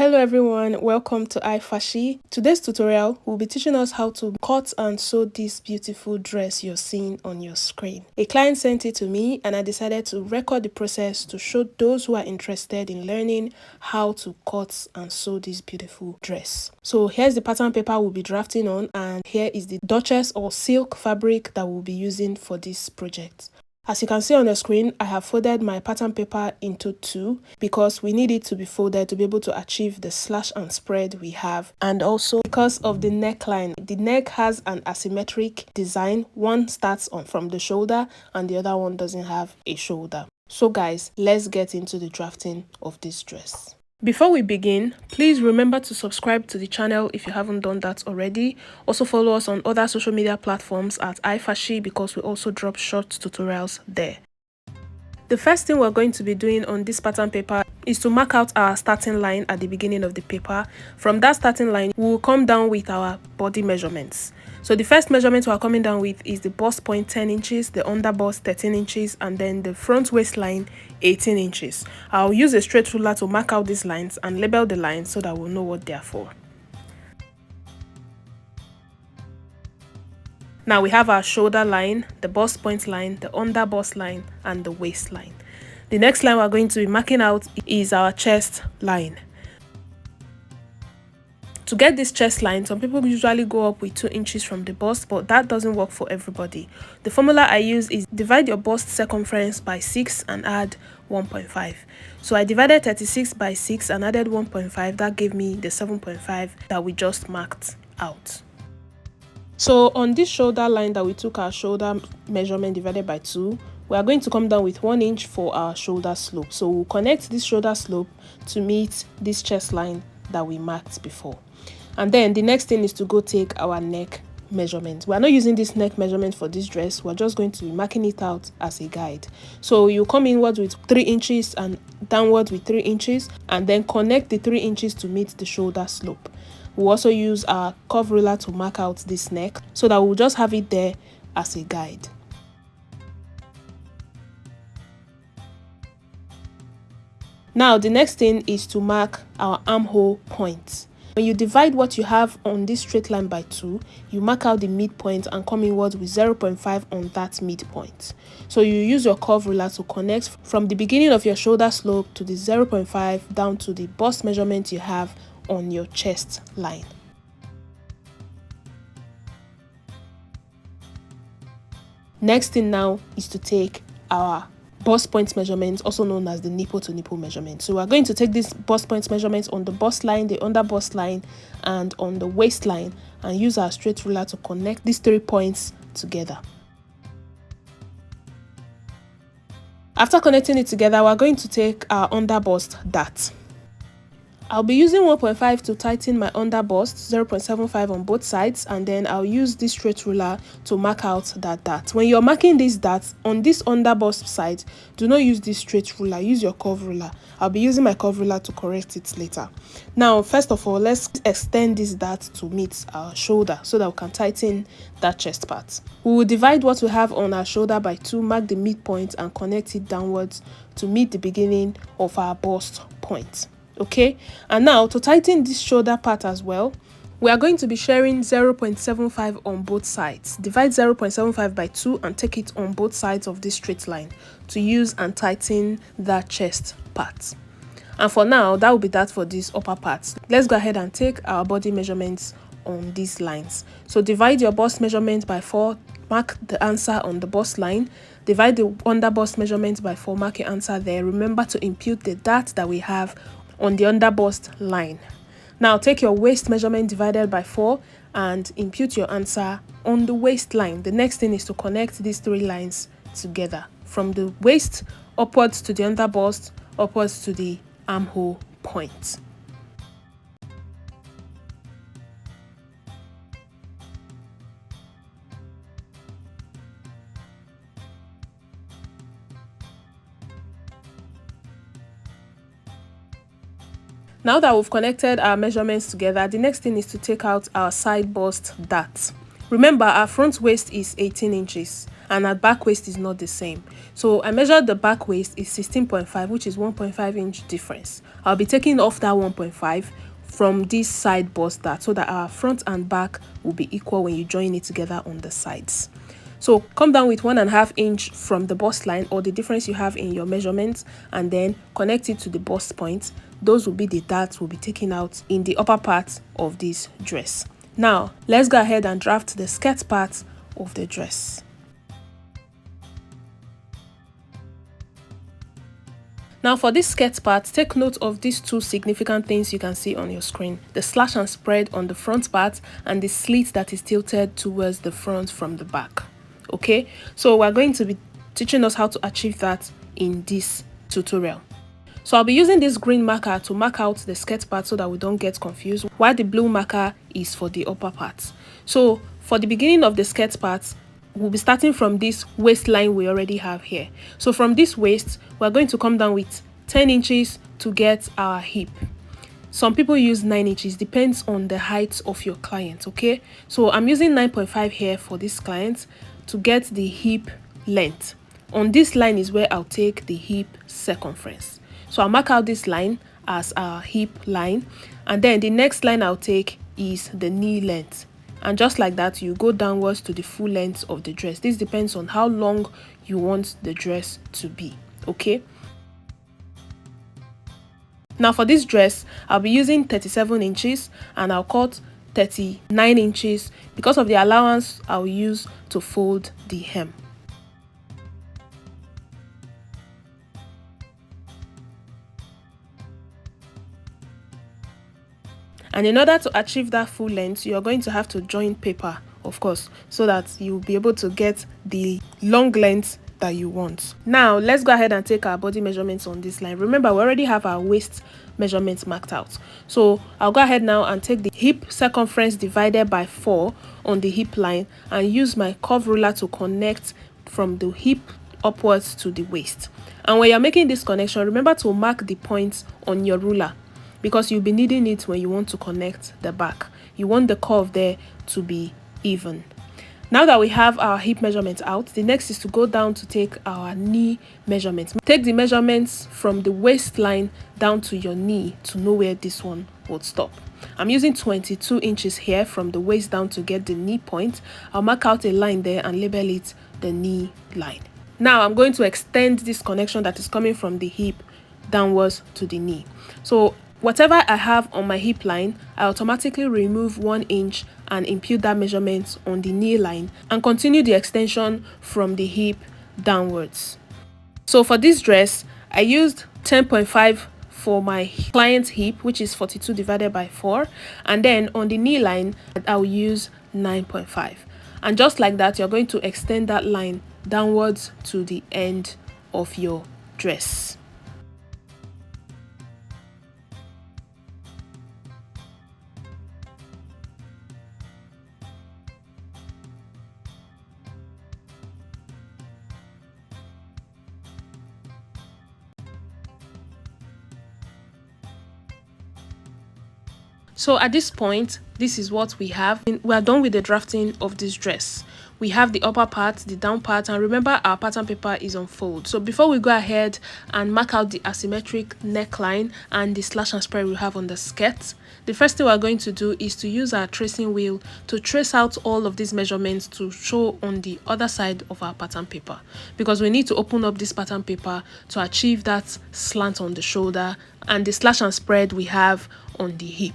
Hello everyone, welcome to iFashy. Today's tutorial will be teaching us how to cut and sew this beautiful dress you're seeing on your screen. A client sent it to me and I decided to record the process to show those who are interested in learning how to cut and sew this beautiful dress. So here's the pattern paper we'll be drafting on, and here is the Duchess or silk fabric that we'll be using for this project. As you can see on the screen, I have folded my pattern paper into two because we need it to be folded to be able to achieve the slash and spread we have, and also because of the neckline. The neck has an asymmetric design. One starts from the shoulder and the other one doesn't have a shoulder. So guys, let's get into the drafting of this dress. Before we begin, please remember to subscribe to the channel if you haven't done that already. Also follow us on other social media platforms at iFashy because we also drop short tutorials there. The first thing we're going to be doing on this pattern paper is to mark out our starting line at the beginning of the paper. From that starting line, we will come down with our body measurements. So the first measurement we are coming down with is the bust point 10 inches, the under bust 13 inches, and then the front waistline 18 inches. I'll use a straight ruler to mark out these lines and label the lines so that we'll know what they are for. Now we have our shoulder line, the bust point line, the under bust line, and the waistline. The next line we're going to be marking out is our chest line. To get this chest line, some people usually go up with 2 inches from the bust, but that doesn't work for everybody. The formula I use is divide your bust circumference by 6 and add 1.5. So I divided 36 by 6 and added 1.5. That gave me the 7.5 that we just marked out. So on this shoulder line that we took our shoulder measurement divided by 2, we are going to come down with 1 inch for our shoulder slope. So we'll connect this shoulder slope to meet this chest line that we marked before. And then the next thing is to go take our neck measurement. We are not using this neck measurement for this dress. We're just going to be marking it out as a guide. So you come inwards with 3 inches and downwards with 3 inches, and then connect the 3 inches to meet the shoulder slope. We'll also use our curve ruler to mark out this neck so that we'll just have it there as a guide. Now the next thing is to mark our armhole point. When you divide what you have on this straight line by 2, you mark out the midpoint and come inwards with 0.5 on that midpoint. So you use your curve ruler to connect from the beginning of your shoulder slope to the 0.5 down to the bust measurement you have on your chest line. Next thing now is to take our bust point measurement, also known as the nipple to nipple measurement. So we're going to take this bust point measurement on the bust line, the under bust line, and on the waistline, and use our straight ruler to connect these 3 points together. After connecting it together, we're going to take our under bust dart. I'll be using 1.5 to tighten my under bust, 0.75 on both sides, and then I'll use this straight ruler to mark out that dart. When you're marking this dart on this under bust side, do not use this straight ruler, use your curve ruler. I'll be using my curve ruler to correct it later. Now, first of all, let's extend this dart to meet our shoulder so that we can tighten that chest part. We will divide what we have on our shoulder by 2, mark the midpoint, and connect it downwards to meet the beginning of our bust point. Okay, and now to tighten this shoulder part as well, we are going to be sharing 0.75 on both sides. Divide 0.75 by 2 and take it on both sides of this straight line to use and tighten that chest part. And for now, that will be that for this upper part. Let's go ahead and take our body measurements on these lines. So divide your bust measurement by 4, mark the answer on the bust line. Divide the under bust measurement by 4, mark your answer there. Remember to impute the dart that we have on the under bust line. Now take your waist measurement divided by 4 and impute your answer on the waistline. The next thing is to connect these 3 lines together from the waist upwards to the under bust, upwards to the armhole point. Now that we've connected our measurements together, the next thing is to take out our side bust dart. Remember, our front waist is 18 inches and our back waist is not the same. So I measured the back waist is 16.5, which is 1.5 inch difference. I'll be taking off that 1.5 from this side bust dart so that our front and back will be equal when you join it together on the sides. So come down with 1.5 inch from the bust line, or the difference you have in your measurements, and then connect it to the bust point. Those will be the darts we'll be taking out in the upper part of this dress. Now let's go ahead and draft the skirt part of the dress. Now for this skirt part, take note of these two significant things you can see on your screen: the slash and spread on the front part and the slit that is tilted towards the front from the back. Okay, so we're going to be teaching us how to achieve that in this tutorial. So I'll be using this green marker to mark out the skirt part so that we don't get confused, while the blue marker is for the upper part. So for the beginning of the skirt part, we'll be starting from this waistline we already have here. So from this waist, we're going to come down with 10 inches to get our hip. Some people use 9 inches, depends on the height of your client. Okay, so I'm using 9.5 here for this client to get the hip length. On this line is where I'll take the hip circumference. So I'll mark out this line as our hip line, and then the next line I'll take is the knee length. And just like that, you go downwards to the full length of the dress. This depends on how long you want the dress to be. Okay, now for this dress, I'll be using 37 inches and I'll cut 39 inches because of the allowance I'll use to fold the hem. And in order to achieve that full length, you're going to have to join paper, of course, so that you'll be able to get the long length that you want. Now let's go ahead and take our body measurements on this line. Remember, we already have our waist measurements marked out. So I'll go ahead now and take the hip circumference divided by 4 on the hip line and use my curve ruler to connect from the hip upwards to the waist. And when you're making this connection, remember to mark the points on your ruler, because you'll be needing it when you want to connect the back. You want the curve there to be even. Now that we have our hip measurements out, the next is to go down to take our knee measurements. Take the measurements from the waistline down to your knee to know where this one would stop. I'm using 22 inches here from the waist down to get the knee point. I'll mark out a line there and label it the knee line. Now I'm going to extend this connection that is coming from the hip downwards to the knee. So whatever I have on my hip line, I automatically remove 1 inch and impute that measurement on the knee line and continue the extension from the hip downwards. So for this dress, I used 10.5 for my client's hip, which is 42 divided by 4, and then on the knee line, I'll use 9.5. And just like that, you're going to extend that line downwards to the end of your dress. So at this point, this is what we have. We are done with the drafting of this dress. We have the upper part, the down part, and remember our pattern paper is on fold. So before we go ahead and mark out the asymmetric neckline and the slash and spread we have on the skirt, the first thing we're going to do is to use our tracing wheel to trace out all of these measurements to show on the other side of our pattern paper, because we need to open up this pattern paper to achieve that slant on the shoulder and the slash and spread we have on the hip.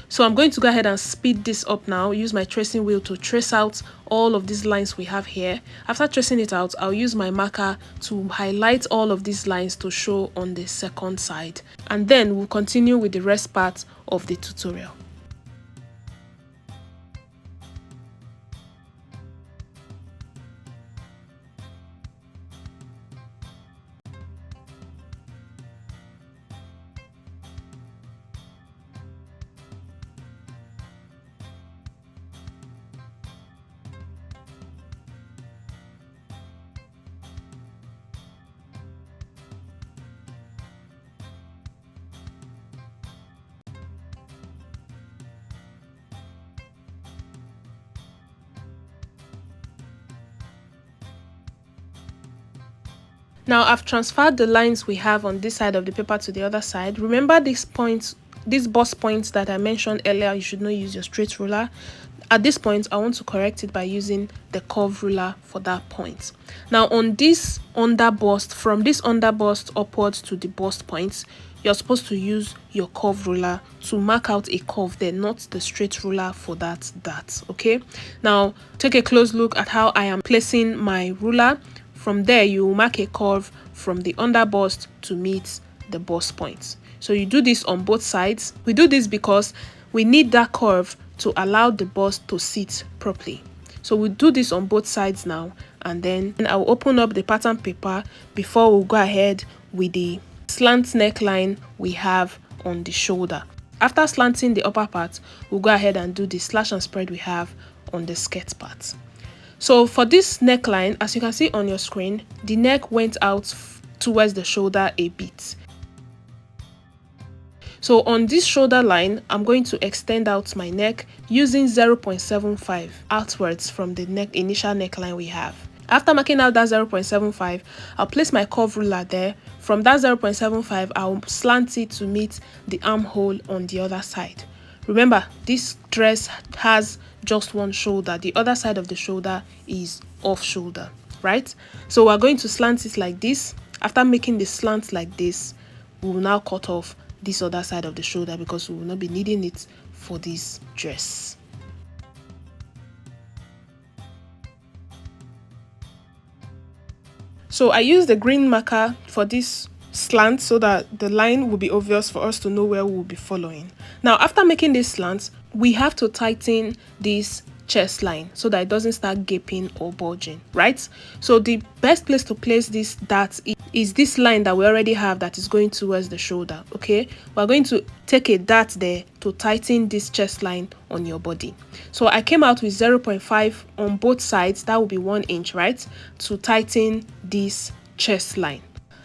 So I'm going to go ahead and speed this up now, use my tracing wheel to trace out all of these lines we have here. After tracing it out, I'll use my marker to highlight all of these lines to show on the second side, and then we'll continue with the rest part of the tutorial. Now I've transferred the lines we have on this side of the paper to the other side. Remember these points, these bust points that I mentioned earlier, you should not use your straight ruler. At this point, I want to correct it by using the curve ruler for that point. Now on this under bust, from this under bust upwards to the bust points, you're supposed to use your curve ruler to mark out a curve there, not the straight ruler for that dart. Okay, now take a close look at how I am placing my ruler. From there, you will mark a curve from the under bust to meet the bust points. So you do this on both sides. We do this because we need that curve to allow the bust to sit properly. So we'll do this on both sides now, and then I'll open up the pattern paper before we go ahead with the slant neckline we have on the shoulder. After slanting the upper part, we'll go ahead and do the slash and spread we have on the skirt part. So for this neckline, as you can see on your screen, the neck went out towards the shoulder a bit. So on this shoulder line, I'm going to extend out my neck using 0.75 outwards from the initial neckline we have. After marking out that 0.75, I'll place my curve ruler there. From that 0.75, I'll slant it to meet the armhole on the other side. Remember, this dress has just one shoulder. The other side of the shoulder is off shoulder, right? So we're going to slant it like this. After making the slant like this, we will now cut off this other side of the shoulder because we will not be needing it for this dress. So I use the green marker for this slant so that the line will be obvious for us to know where we will be following. Now after making this slant, we have to tighten this chest line so that it doesn't start gaping or bulging, right? So the best place to place this dart is this line that we already have that is going towards the shoulder. Okay, we're going to take a dart there to tighten this chest line on your body. So I came out with 0.5 on both sides, that will be 1 inch, right, to tighten this chest line.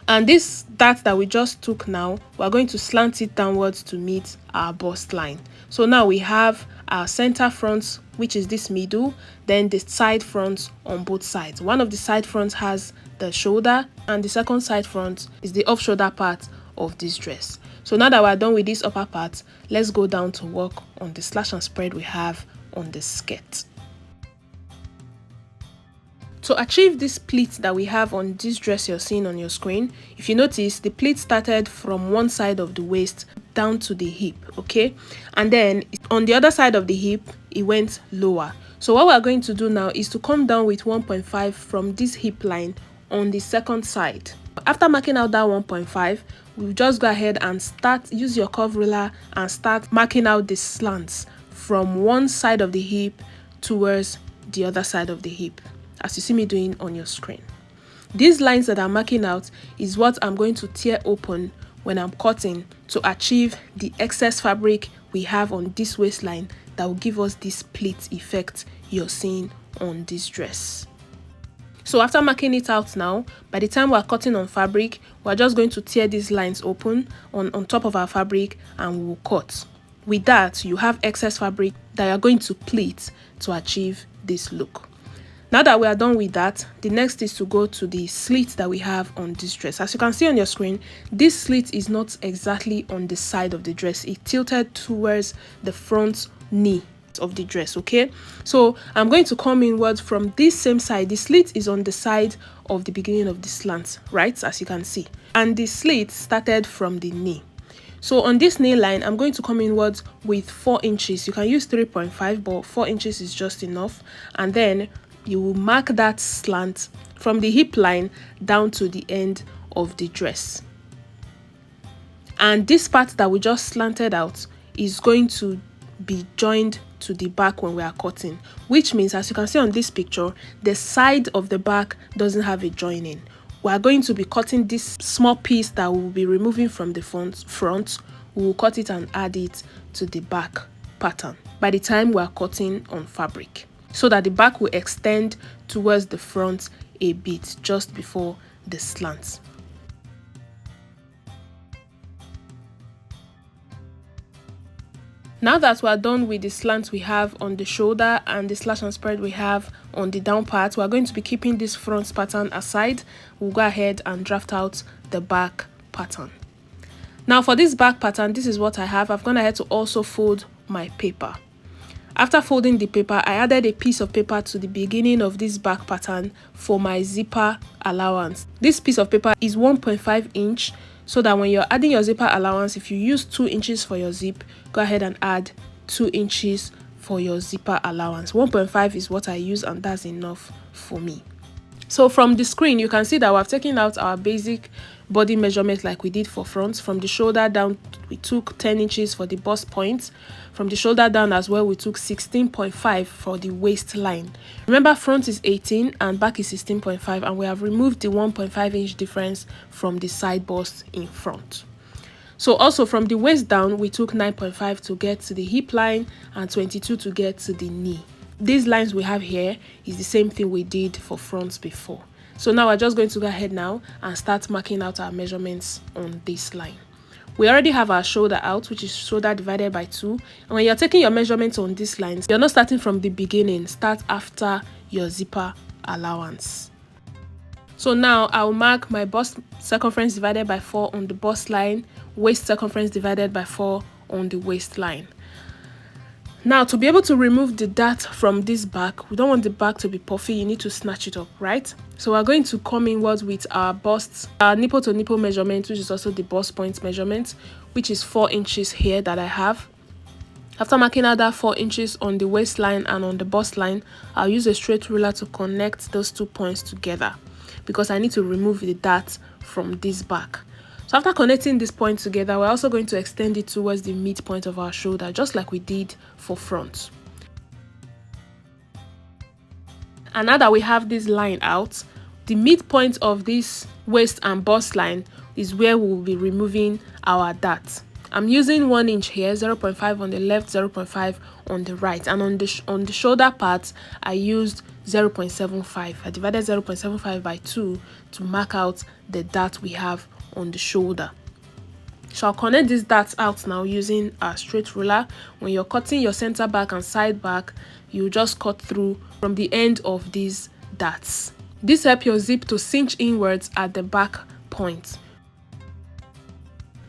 And this dart that we just took now, we're going to slant it downwards to meet our bust line. So now we have our center front, which is this middle, then the side fronts on both sides. One of the side fronts has the shoulder, and the second side front is the off shoulder part of this dress. So now that we're done with this upper part, let's go down to work on the slash and spread we have on the skirt. To achieve this pleat that we have on this dress you're seeing on your screen, if you notice, the pleat started from one side of the waist down to the hip, okay? And then on the other side of the hip, it went lower. So what we're going to do now is to come down with 1.5 from this hip line on the second side. After marking out that 1.5, we'll just go ahead and use your curve ruler and start marking out the slants from one side of the hip towards the other side of the hip, as you see me doing on your screen. These lines that I'm marking out is what I'm going to tear open when I'm cutting to achieve the excess fabric we have on this waistline that will give us this pleat effect you're seeing on this dress. So after marking it out now, by the time we're cutting on fabric, we're just going to tear these lines open on top of our fabric and we'll cut. With that, you have excess fabric that you're going to pleat to achieve this look. Now that we are done with that, the next is to go to the slit that we have on this dress. As you can see on your screen, this slit is not exactly on the side of the dress. It tilted towards the front knee of the dress, okay? So I'm going to come inwards from this same side. The slit is on the side of the beginning of the slant, right? As you can see. And the slit started from the knee. So on this knee line, I'm going to come inwards with 4 inches. You can use 3.5, but 4 inches is just enough. And then you will mark that slant from the hip line down to the end of the dress. And this part that we just slanted out is going to be joined to the back when we are cutting, which means, as you can see on this picture, the side of the back doesn't have a joining. We are going to be cutting this small piece that we will be removing from the front. We will cut it and add it to the back pattern by the time we are cutting on fabric, so that the back will extend towards the front a bit just before the slant. Now that we're done with the slant we have on the shoulder and the slash and spread we have on the down part, we're going to be keeping this front pattern aside. We'll go ahead and draft out the back pattern. Now for this back pattern, this is what I have. I've gone ahead to also fold my paper. After folding the paper, I added a piece of paper to the beginning of this back pattern for my zipper allowance. This piece of paper is 1.5 inch, so that when you're adding your zipper allowance, if you use 2 inches for your zip, go ahead and add 2 inches for your zipper allowance. 1.5 is what I use, and that's enough for me. So from the screen, you can see that we've taken out our basic body measurement like we did for front. From the shoulder down, we took 10 inches for the bust point. From the shoulder down as well, we took 16.5 for the waistline. Remember, front is 18 and back is 16.5, and we have removed the 1.5 inch difference from the side bust in front. So also from the waist down, we took 9.5 to get to the hip line and 22 to get to the knee. These lines we have here is the same thing we did for fronts before. So now we're just going to go ahead now and start marking out our measurements on this line. We already have our shoulder out, which is shoulder divided by 2. And when you're taking your measurements on these lines, you're not starting from the beginning. Start after your zipper allowance. So now I'll mark my bust circumference divided by 4 on the bust line, waist circumference divided by 4 on the waistline. Now, to be able to remove the dart from this back, we don't want the back to be puffy. You need to snatch it up, right? So we're going to come inwards with our bust, our nipple to nipple measurement, which is also the bust point measurement, which is 4 inches here that I have. After marking out that 4 inches on the waistline and on the bust line, I'll use a straight ruler to connect those 2 points together because I need to remove the dart from this back. So after connecting this point together, we're also going to extend it towards the midpoint of our shoulder, just like we did for front. And now that we have this line out, the midpoint of this waist and bust line is where we'll be removing our dart. I'm using 1 inch here, 0.5 on the left, 0.5 on the right, and on the shoulder part, I used 0.75. I divided 0.75 by 2 to mark out the dart we have on the shoulder. So I'll connect these darts out now using a straight ruler. When you're cutting your center back and side back, you just cut through from the end of these darts. This helps your zip to cinch inwards at the back point.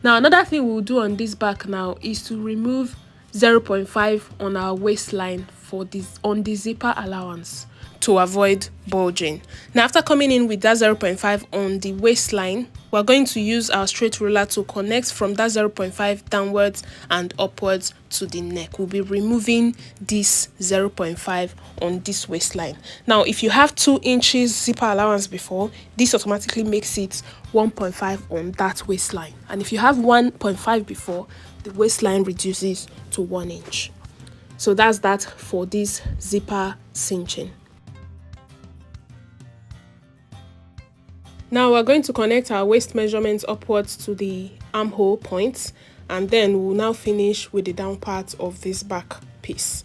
Now another thing we'll do on this back now is to remove 0.5 on our waistline for this on the zipper allowance to avoid bulging. Now after coming in with that 0.5 on the waistline, we're going to use our straight ruler to connect from that 0.5 downwards and upwards to the neck. We'll be removing this 0.5 on this waistline. Now if you have 2 inches zipper allowance before, this automatically makes it 1.5 on that waistline, and if you have 1.5 before, the waistline reduces to 1 inch. So that's that for this zipper cinching. Now we're going to connect our waist measurements upwards to the armhole points, and then we'll now finish with the down part of this back piece.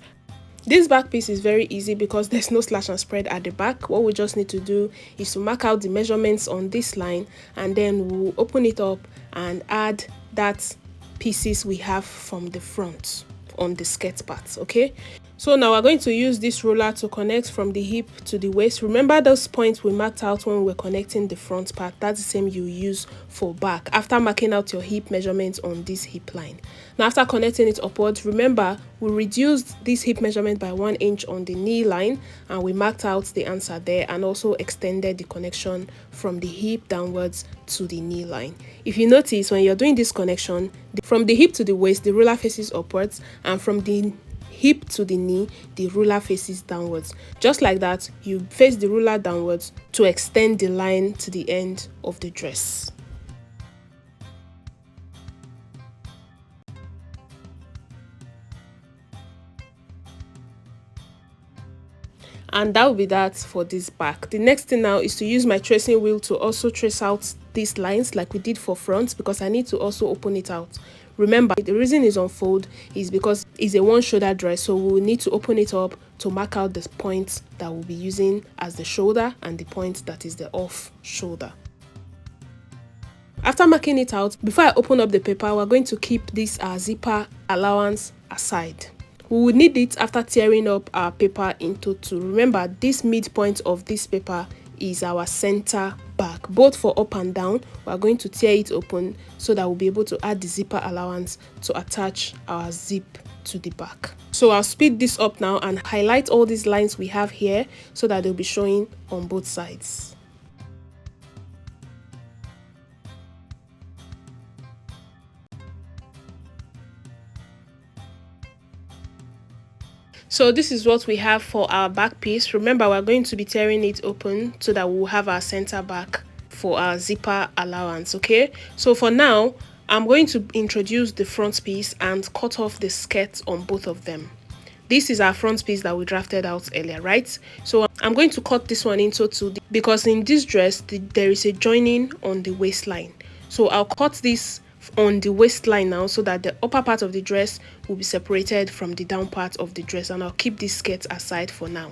This back piece is very easy because there's no slash and spread at the back. What we just need to do is to mark out the measurements on this line, and then we'll open it up and add that pieces we have from the front on the skirt part, okay? So now we're going to use this ruler to connect from the hip to the waist. Remember those points we marked out when we were connecting the front part? That's the same you use for back after marking out your hip measurements on this hip line. Now after connecting it upwards, remember we reduced this hip measurement by 1 inch on the knee line, and we marked out the answer there and also extended the connection from the hip downwards to the knee line. If you notice, when you're doing this connection, from the hip to the waist, the ruler faces upwards, and from the hip to the knee, the ruler faces downwards. Just like that, you face the ruler downwards to extend the line to the end of the dress. And that will be that for this back. The next thing now is to use my tracing wheel to also trace out these lines like we did for front, because I need to also open it out. Remember, the reason it's on fold is because it's a one shoulder dress, so we'll need to open it up to mark out the points that we'll be using as the shoulder and the point that is the off shoulder. After marking it out, before I open up the paper, we're going to keep this zipper allowance aside. We will need it after tearing up our paper into two. Remember, this midpoint of this paper is our center back. Both for up and down, we are going to tear it open so that we'll be able to add the zipper allowance to attach our zip to the back. So I'll speed this up now and highlight all these lines we have here so that they'll be showing on both sides. So this is what we have for our back piece. Remember, we're going to be tearing it open so that we'll have our center back for our zipper allowance, okay? So for now, I'm going to introduce the front piece and cut off the skirt on both of them. This is our front piece that we drafted out earlier, right? So I'm going to cut this one into two because in this dress, there is a joining on the waistline. So I'll cut this on the waistline now so that the upper part of the dress will be separated from the down part of the dress, and I'll keep this skirt aside for now.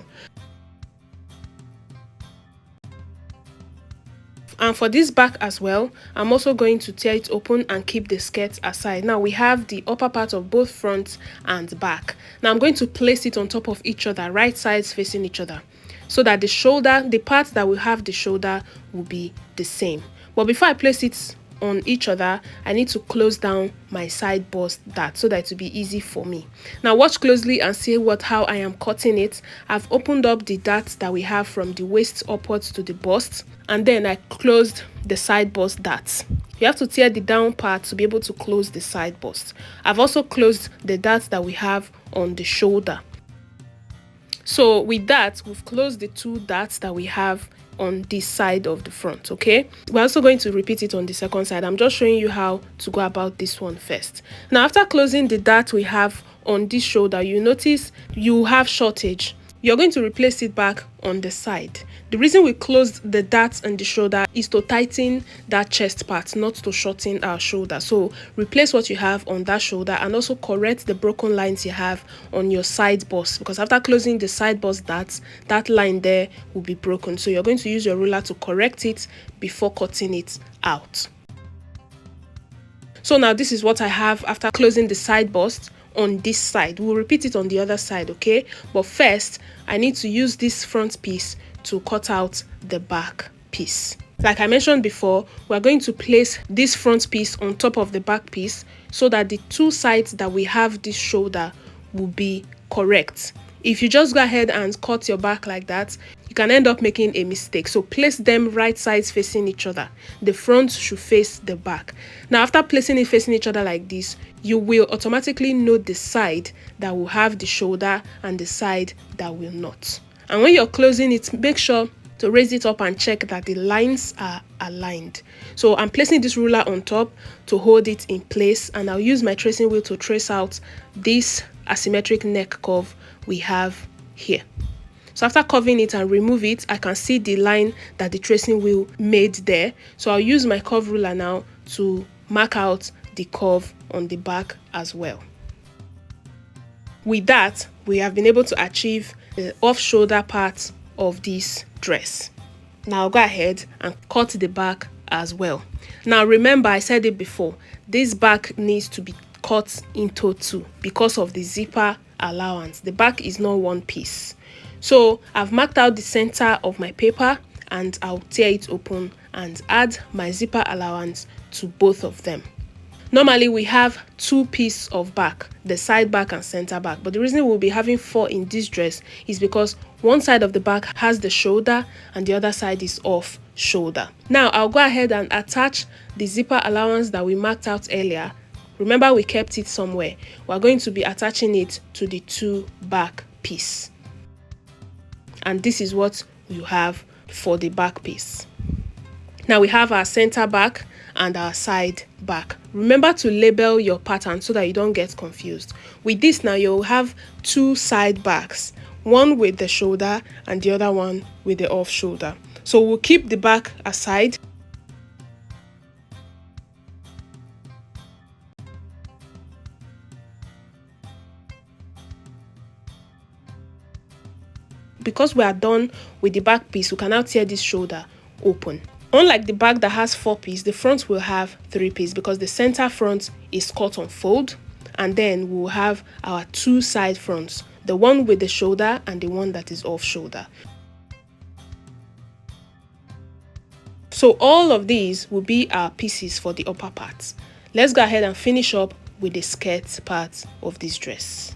And for this back as well, I'm also going to tear it open and keep the skirt aside. Now we have the upper part of both front and back. Now I'm going to place it on top of each other, right sides facing each other, so that the shoulder, the part that will have the shoulder, will be the same. But before I place it on each other, I need to close down my side bust dart so that it will be easy for me. Now watch closely and see how I am cutting it. I've opened up the dart that we have from the waist upwards to the bust, and then I closed the side bust darts. You have to tear the down part to be able to close the side bust. I've also closed the darts that we have on the shoulder. So with that, we've closed the two darts that we have on this side of the front, okay? We're also going to repeat it on the second side. I'm just showing you how to go about this one first. Now after closing the dart we have on this shoulder, you notice you have shortage. You're going to replace it back on the side. The reason we closed the dart on the shoulder is to tighten that chest part, not to shorten our shoulder. So replace what you have on that shoulder and also correct the broken lines you have on your side bust, because after closing the side bust darts, that line there will be broken. So you're going to use your ruler to correct it before cutting it out. So now this is what I have after closing the side bust on this side. We'll repeat it on the other side, okay? But first, I need to use this front piece to cut out the back piece. Like I mentioned before, we're going to place this front piece on top of the back piece so that the two sides that we have this shoulder will be correct. If you just go ahead and cut your back like that, you can end up making a mistake. So place them right sides facing each other. The front should face the back. Now after placing it facing each other like this, you will automatically know the side that will have the shoulder and the side that will not. And when you're closing it, make sure to raise it up and check that the lines are aligned. So I'm placing this ruler on top to hold it in place, and I'll use my tracing wheel to trace out this asymmetric neck curve we have here. So after curving it and remove it, I can see the line that the tracing wheel made there. So I'll use my curve ruler now to mark out the curve on the back as well. With that, we have been able to achieve the off-shoulder part of this dress. Now I'll go ahead and cut the back as well. Now remember, I said it before, this back needs to be cut into two because of the zipper allowance. The back is not one piece. So I've marked out the center of my paper and I'll tear it open and add my zipper allowance to both of them. Normally we have two pieces of back, the side back and center back, but the reason we'll be having four in this dress is because one side of the back has the shoulder and the other side is off shoulder. Now I'll go ahead and attach the zipper allowance that we marked out earlier. Remember, we kept it somewhere. We're going to be attaching it to the two back piece. And this is what you have for the back piece. Now we have our center back and our side back. Remember to label your pattern so that you don't get confused. With this now, you'll have two side backs, one with the shoulder and the other one with the off shoulder. So we'll keep the back aside. Because we are done with the back piece, we can now tear this shoulder open. Unlike the back that has 4 pieces, the front will have 3 pieces because the center front is cut on fold and then we'll have our two side fronts, the one with the shoulder and the one that is off shoulder. So all of these will be our pieces for the upper part. Let's go ahead and finish up with the skirt part of this dress.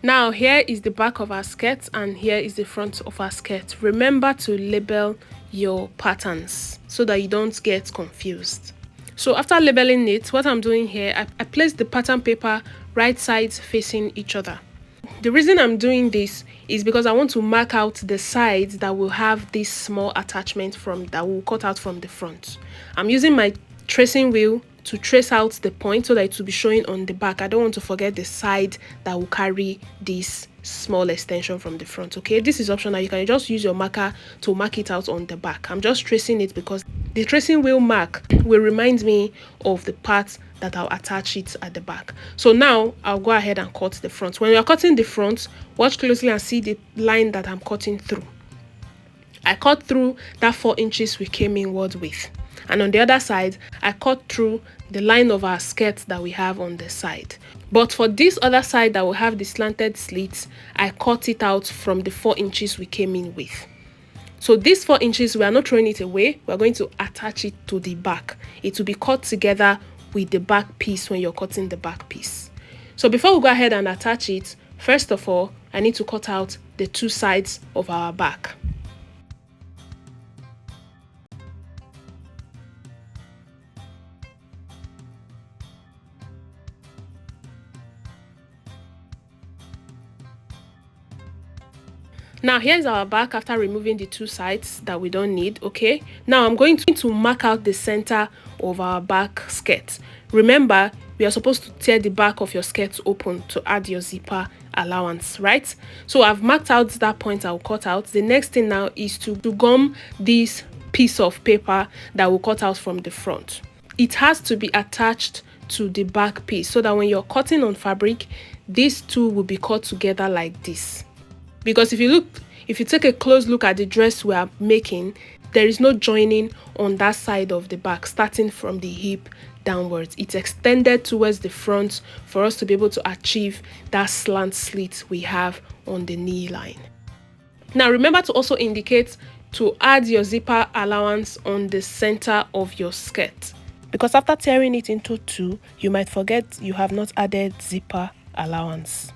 Now here is the back of our skirt and here is the front of our skirt. Remember to label your patterns so that you don't get confused. So after labeling it, what I'm doing here, I place the pattern paper right sides facing each other. The reason I'm doing this is because I want to mark out the sides that will have this small attachment that will cut out from the front. I'm using my tracing wheel to trace out the point so that it will be showing on the back. I don't want to forget the side that will carry this small extension from the front. Okay, this is optional. You can just use your marker to mark it out on the back. I'm just tracing it because the tracing wheel mark will remind me of the part that I'll attach it at the back. So now I'll go ahead and cut the front. When you're cutting the front, watch closely and see the line that I'm cutting through. I cut through that 4 inches we came inward with. And on the other side, I cut through the line of our skirt that we have on the side. But for this other side that will have the slanted slits, I cut it out from the 4 inches we came in with. So these 4 inches, we are not throwing it away. We're going to attach it to the back. It will be cut together with the back piece when you're cutting the back piece. So before we go ahead and attach it, first of all, I need to cut out the two sides of our back. Now here's our back after removing the two sides that we don't need. Okay, now I'm going to mark out the center of our back skirt. Remember, we are supposed to tear the back of your skirt open to add your zipper allowance, right? So I've marked out that point I'll cut out. The next thing now is to gum this piece of paper that will cut out from the front. It has to be attached to the back piece so that when you're cutting on fabric, these two will be cut together like this. Because if you take a close look at the dress we are making, there is no joining on that side of the back, starting from the hip downwards. It's extended towards the front for us to be able to achieve that slant slit we have on the knee line. Now remember to also indicate to add your zipper allowance on the center of your skirt, because after tearing it into two, you might forget you have not added zipper allowance.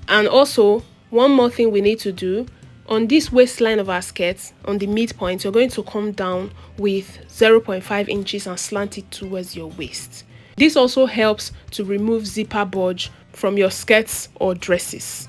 And also, one more thing we need to do, on this waistline of our skirt, on the midpoint, you're going to come down with 0.5 inches and slant it towards your waist. This also helps to remove zipper bulge from your skirts or dresses.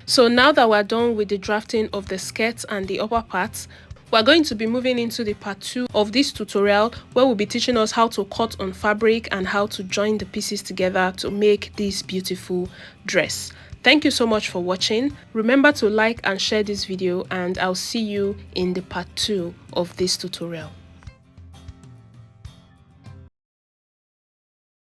So now that we're done with the drafting of the skirt and the upper parts, we're going to be moving into the part 2 of this tutorial, where we'll be teaching us how to cut on fabric and how to join the pieces together to make this beautiful dress. Thank you so much for watching. Remember to like and share this video, and I'll see you in the part 2 of this tutorial.